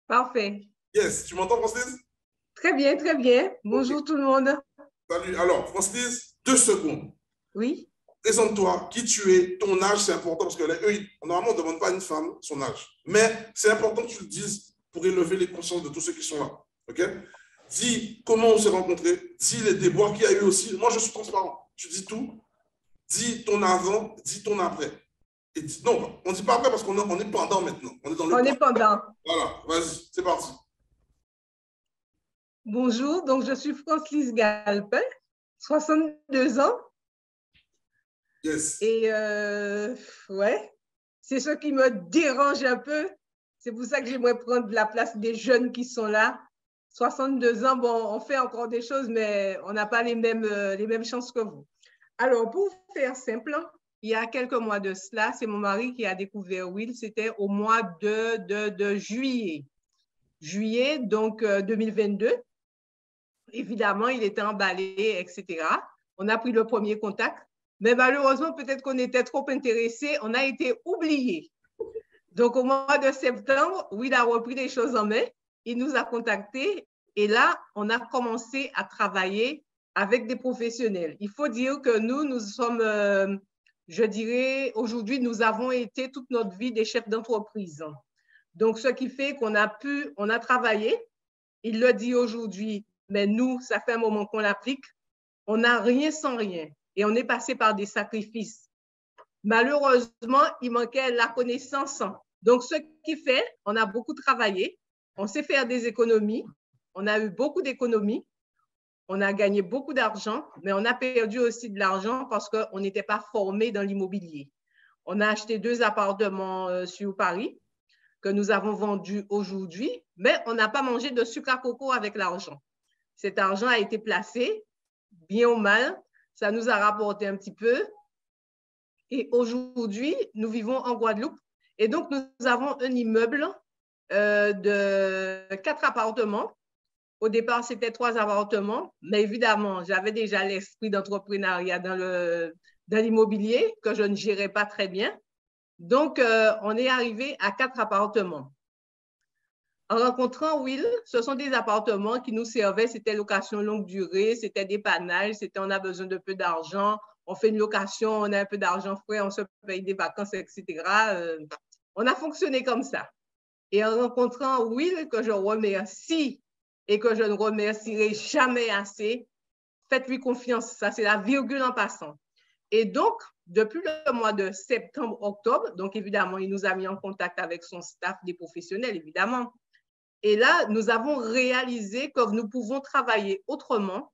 Parfait. Yes, tu m'entends, Francis? Très bien, très bien. Ok. Bonjour tout le monde. Salut. Alors, Francis, 2 secondes. Oui. Présente-toi, qui tu es, ton âge, c'est important parce que là, eux, normalement, on ne demande pas à une femme son âge. Mais c'est important que tu le dises pour élever les consciences de tous ceux qui sont là. OK? Dis comment on s'est rencontrés, dis les déboires qu'il y a eu aussi. Moi, je suis transparent. Tu dis tout. Dis ton avant, dis ton après. Et dis, non, on ne dit pas après parce on est pendant maintenant. On est dans le On pendant. est pendant. Voilà, vas-y, c'est parti. Bonjour, donc je suis Francis Galpin, 62 ans. Yes. Et ouais, c'est ce qui me dérange un peu. C'est pour ça que j'aimerais prendre la place des jeunes qui sont là. 62 ans, bon, on fait encore des choses, mais on n'a pas les mêmes chances que vous. Alors, pour faire simple, il y a quelques mois de cela, c'est mon mari qui a découvert Will. C'était au mois de juillet. Juillet, donc 2022. Évidemment, il était emballé, etc. On a pris le premier contact. Mais malheureusement, peut-être qu'on était trop intéressés, on a été oubliés. Donc, au mois de septembre, Will a repris les choses en main. Il nous a contactés et là, on a commencé à travailler avec des professionnels. Il faut dire que nous sommes, je dirais, aujourd'hui, nous avons été toute notre vie des chefs d'entreprise. Donc, ce qui fait qu'on a travaillé, il le dit aujourd'hui, mais nous, ça fait un moment qu'on l'applique, on n'a rien sans rien et on est passé par des sacrifices. Malheureusement, il manquait la connaissance. Donc, ce qui fait, on a beaucoup travaillé, on sait faire des économies, on a eu beaucoup d'économies, on a gagné beaucoup d'argent, mais on a perdu aussi de l'argent parce qu'on n'était pas formé dans l'immobilier. On a acheté 2 appartements sur Paris que nous avons vendus aujourd'hui, mais on n'a pas mangé de sucre à coco avec l'argent. Cet argent a été placé, bien ou mal, ça nous a rapporté un petit peu. Et aujourd'hui, nous vivons en Guadeloupe. Et donc, nous avons un immeuble de 4 appartements. Au départ, c'était 3 appartements, mais évidemment, j'avais déjà l'esprit d'entrepreneuriat dans l'immobilier que je ne gérais pas très bien. Donc, on est arrivé à 4 appartements. En rencontrant Will, ce sont des appartements qui nous servaient, c'était location longue durée, c'était dépannage, c'était on a besoin de peu d'argent, on fait une location, on a un peu d'argent frais, on se paye des vacances, etc. On a fonctionné comme ça. Et en rencontrant Will, que je remercie et que je ne remercierai jamais assez, faites-lui confiance, ça c'est la virgule en passant. Et donc, depuis le mois de septembre-octobre, donc évidemment, il nous a mis en contact avec son staff, des professionnels, évidemment. Et là, nous avons réalisé que nous pouvons travailler autrement.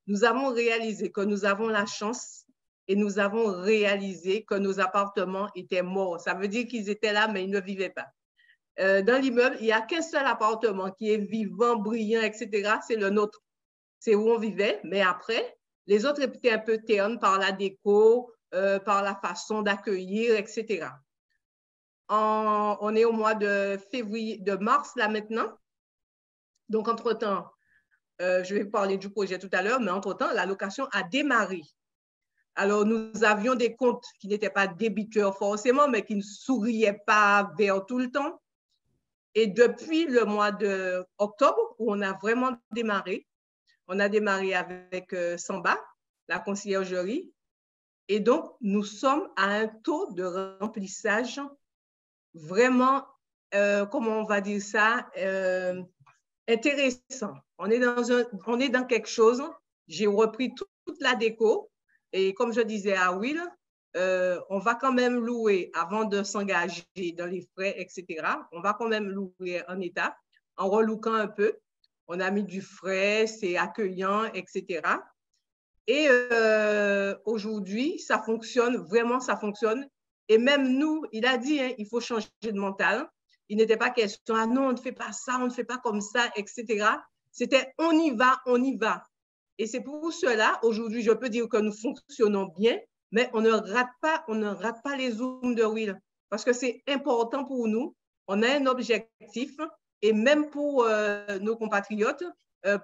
Nous avons réalisé que nous avons la chance et nous avons réalisé que nos appartements étaient morts. Ça veut dire qu'ils étaient là, mais ils ne vivaient pas. Dans l'immeuble, il n'y a qu'un seul appartement qui est vivant, brillant, etc. C'est le nôtre. C'est où on vivait. Mais après, les autres étaient un peu ternes par la déco, par la façon d'accueillir, etc. On est au mois de février, de mars là maintenant. Donc, entre-temps, je vais parler du projet tout à l'heure, mais entre-temps, la location a démarré. Alors, nous avions des comptes qui n'étaient pas débiteurs forcément, mais qui ne souriaient pas vers tout le temps. Et depuis le mois d'octobre, où on a vraiment démarré, on a démarré avec Samba, la conciergerie. Et donc, nous sommes à un taux de remplissage vraiment, comment on va dire ça, intéressant. On est dans quelque chose. J'ai repris toute la déco. Et comme je disais à Will, on va quand même louer avant de s'engager dans les frais, etc. On va quand même louer en état, en relouquant un peu. On a mis du frais, c'est accueillant, etc. Et aujourd'hui, ça fonctionne, vraiment, ça fonctionne. Et même nous, il a dit, hein, il faut changer de mental. Il n'était pas question, ah non, on ne fait pas ça, on ne fait pas comme ça, etc. C'était, on y va, on y va. Et c'est pour cela, aujourd'hui, je peux dire que nous fonctionnons bien, mais on ne rate pas les zooms de Will. Parce que c'est important pour nous. On a un objectif. Et même pour nos compatriotes,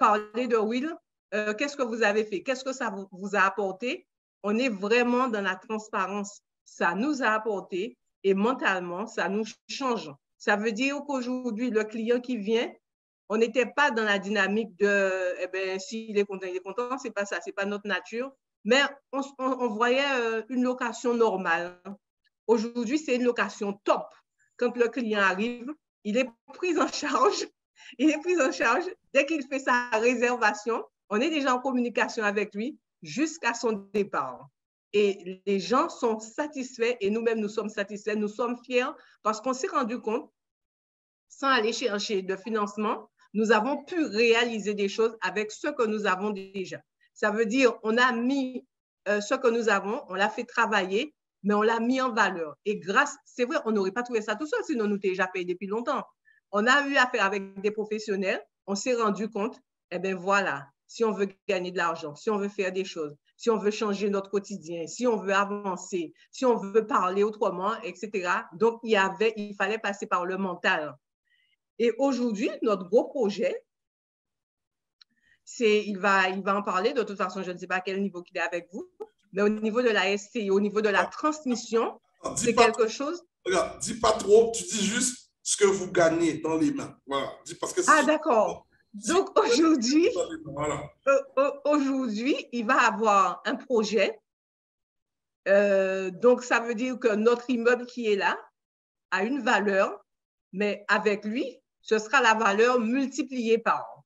parler de Will, qu'est-ce que vous avez fait? Qu'est-ce que ça vous a apporté? On est vraiment dans la transparence. Ça nous a apporté et mentalement, ça nous change. Ça veut dire qu'aujourd'hui, le client qui vient, on n'était pas dans la dynamique de, eh bien, s'il est content, c'est pas ça, c'est pas notre nature. Mais on voyait une location normale. Aujourd'hui, c'est une location top. Quand le client arrive, il est pris en charge. Il est pris en charge dès qu'il fait sa réservation. On est déjà en communication avec lui jusqu'à son départ. Et les gens sont satisfaits et nous-mêmes, nous sommes satisfaits. Nous sommes fiers parce qu'on s'est rendu compte, sans aller chercher de financement, nous avons pu réaliser des choses avec ce que nous avons déjà. Ça veut dire on a mis ce que nous avons, on l'a fait travailler, mais on l'a mis en valeur. Et grâce, c'est vrai, on n'aurait pas trouvé ça tout seul, sinon nous déjà payé depuis longtemps. On a eu affaire avec des professionnels, on s'est rendu compte, eh bien voilà, si on veut gagner de l'argent, si on veut faire des choses, si on veut changer notre quotidien, si on veut avancer, si on veut parler autrement, etc. Donc, il fallait passer par le mental. Et aujourd'hui, notre gros projet, il va en parler. De toute façon, je ne sais pas à quel niveau il est avec vous, mais au niveau de la SCI, au niveau de la transmission, c'est quelque chose. Regarde, dis pas trop, tu dis juste ce que vous gagnez dans les mains. Voilà. Dis parce que d'accord. Donc aujourd'hui, voilà. Aujourd'hui, il va avoir un projet. Donc, ça veut dire que notre immeuble qui est là a une valeur, mais avec lui, ce sera la valeur multipliée par an.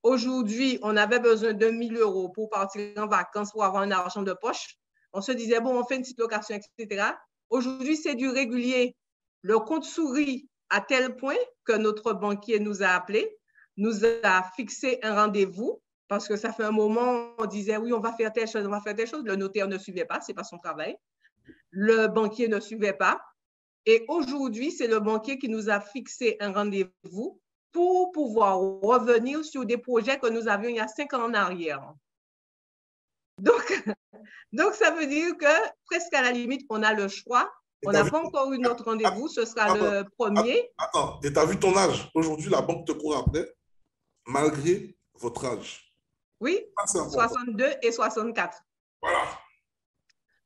Aujourd'hui, on avait besoin de 1 000 € pour partir en vacances, pour avoir un argent de poche. On se disait, bon, on fait une petite location, etc. Aujourd'hui, c'est du régulier. Le compte sourit à tel point que notre banquier nous a appelés, nous a fixé un rendez-vous, parce que ça fait un moment, on disait, oui, on va faire telle chose, on va faire telle chose. Le notaire ne suivait pas, ce n'est pas son travail. Le banquier ne suivait pas. Et aujourd'hui, c'est le banquier qui nous a fixé un rendez-vous pour pouvoir revenir sur des projets que nous avions il y a 5 ans en arrière. Donc, ça veut dire que presque à la limite, on a le choix. On n'a pas encore eu notre rendez-vous, ce sera le premier. Attends, et tu as vu ton âge? Aujourd'hui, la banque te court après, malgré votre âge. Oui, 62 et 64. Voilà.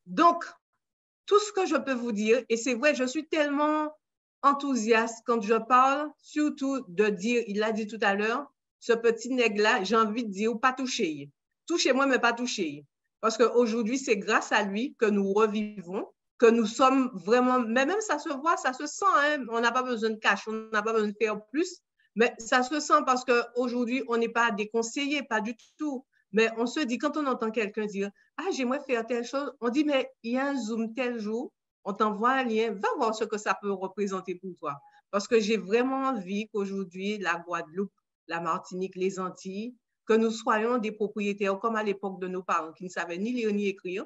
Donc, tout ce que je peux vous dire, et c'est vrai, je suis tellement enthousiaste quand je parle, surtout de dire, il l'a dit tout à l'heure, ce petit nègre-là, j'ai envie de dire, pas toucher. Touchez-moi, mais pas toucher. Parce qu'aujourd'hui, c'est grâce à lui que nous revivons, que nous sommes vraiment, mais même ça se voit, ça se sent, hein? On n'a pas besoin de cash, on n'a pas besoin de faire plus, mais ça se sent parce qu'aujourd'hui, on n'est pas déconseillé, pas du tout. Mais on se dit, quand on entend quelqu'un dire, ah, j'aimerais faire telle chose, on dit, mais il y a un Zoom tel jour, on t'envoie un lien, va voir ce que ça peut représenter pour toi. Parce que j'ai vraiment envie qu'aujourd'hui, la Guadeloupe, la Martinique, les Antilles, que nous soyons des propriétaires comme à l'époque de nos parents qui ne savaient ni lire ni écrire,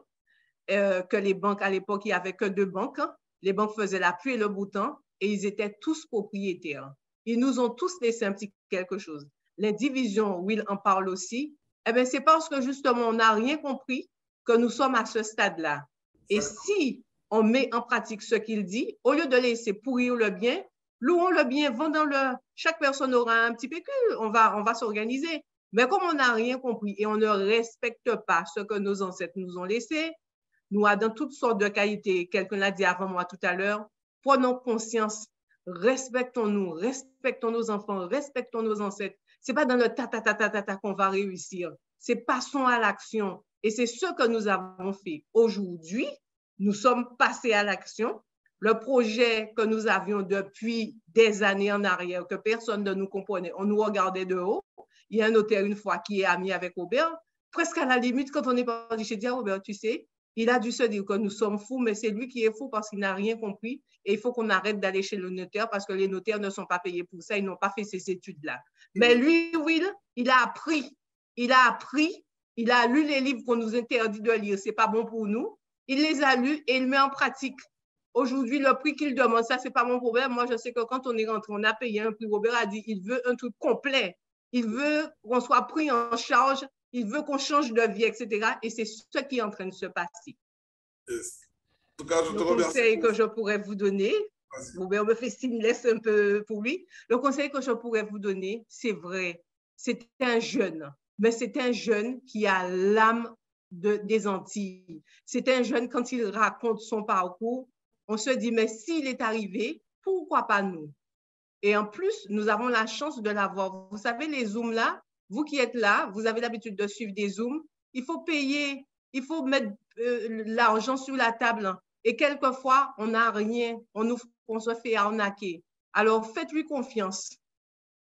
que les banques, à l'époque, il n'y avait que 2 banques. Hein. Les banques faisaient la pluie et le beau temps et ils étaient tous propriétaires. Ils nous ont tous laissé un petit quelque chose. L'indivision, Will en parle aussi, eh bien, c'est parce que justement, on n'a rien compris que nous sommes à ce stade-là. Et si on met en pratique ce qu'il dit, au lieu de laisser pourrir le bien, louons le bien, vendons-le. Chaque personne aura un petit pécule, on va s'organiser. Mais comme on n'a rien compris et on ne respecte pas ce que nos ancêtres nous ont laissé, nous avons toutes sortes de qualités. Quelqu'un l'a dit avant moi tout à l'heure. Prenons conscience, respectons-nous, respectons nos enfants, respectons nos ancêtres. Ce n'est pas dans le ta qu'on va réussir. C'est passons à l'action. Et c'est ce que nous avons fait. Aujourd'hui, nous sommes passés à l'action. Le projet que nous avions depuis des années en arrière, que personne ne nous comprenait, on nous regardait de haut. Il y a un notaire une fois qui est ami avec Robert. Presque à la limite, quand on est parti, j'ai dit à Robert, tu sais, il a dû se dire que nous sommes fous, mais c'est lui qui est fou parce qu'il n'a rien compris. Et il faut qu'on arrête d'aller chez le notaire parce que les notaires ne sont pas payés pour ça. Ils n'ont pas fait ces études-là. Mais lui, Will, il a appris. Il a lu les livres qu'on nous interdit de lire. Ce n'est pas bon pour nous. Il les a lus et il met en pratique. Aujourd'hui, le prix qu'il demande, ça, ce n'est pas mon problème. Moi, je sais que quand on est rentré, on a payé un prix. Robert a dit, il veut un truc complet. Il veut qu'on soit pris en charge. Il veut qu'on change de vie, etc. Et c'est ce qui est en train de se passer. Yes. En tout cas, je te remercie. Le conseil que je pourrais vous donner, Robert me fait signe, laisse un peu pour lui. Le conseil que je pourrais vous donner, c'est vrai, c'est un jeune, mais c'est un jeune qui a l'âme des Antilles. C'est un jeune, quand il raconte son parcours, on se dit, mais s'il est arrivé, pourquoi pas nous? Et en plus, nous avons la chance de l'avoir. Vous savez, les Zooms là, vous qui êtes là, vous avez l'habitude de suivre des Zooms, il faut payer, il faut mettre l'argent sur la table. Et quelquefois, on n'a rien, on se fait arnaquer. Alors, faites-lui confiance.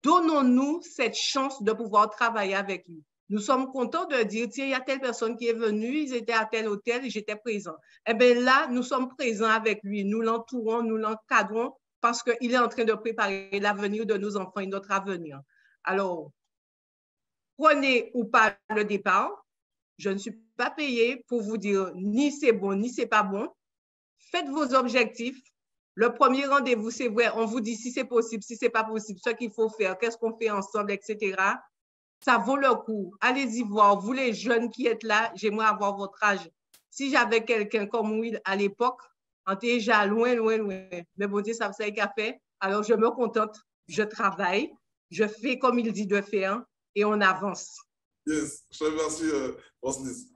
Donnons-nous cette chance de pouvoir travailler avec lui. Nous sommes contents de dire, tiens, il y a telle personne qui est venue, ils étaient à tel hôtel, j'étais présent. Eh bien là, nous sommes présents avec lui, nous l'entourons, nous l'encadrons parce qu'il est en train de préparer l'avenir de nos enfants et notre avenir. Alors, prenez ou pas le départ. Je ne suis pas payée pour vous dire ni c'est bon, ni c'est pas bon. Faites vos objectifs. Le premier rendez-vous, c'est vrai, on vous dit si c'est possible, si c'est pas possible, ce qu'il faut faire, qu'est-ce qu'on fait ensemble, etc. Ça vaut le coup. Allez-y voir. Vous, les jeunes qui êtes là, j'aimerais avoir votre âge. Si j'avais quelqu'un comme Will à l'époque, on était déjà loin, loin, loin. Mais bon Dieu, ça qu'il a fait. Alors, je me contente, je travaille, je fais comme il dit de faire et on avance. Yes, je te remercie, Francis.